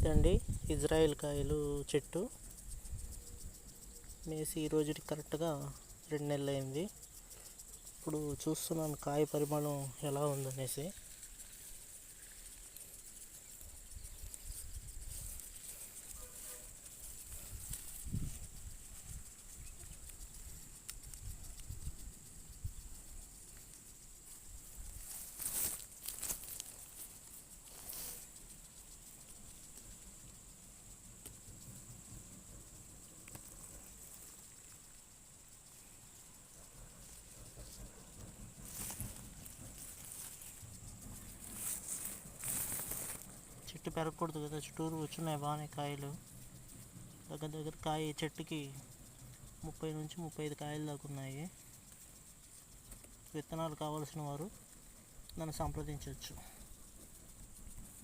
ఇదండి ఇజ్రాయిల్ కాయలు చెట్టు వేసి ఈరోజుకి కరెక్ట్గా 2 నెలలు అయింది. ఇప్పుడు చూస్తున్నాను కాయ పరిమాణం ఎలా ఉందనేసి. చెట్టు పెరగకూడదు కదా, చుట్టూరు వచ్చున్నాయి బాగానే కాయలు. దగ్గర కాయ చెట్టుకి 30 నుంచి 35 కాయలు దాకా ఉన్నాయి. విత్తనాలు కావాల్సిన వారు నన్ను సంప్రదించవచ్చు.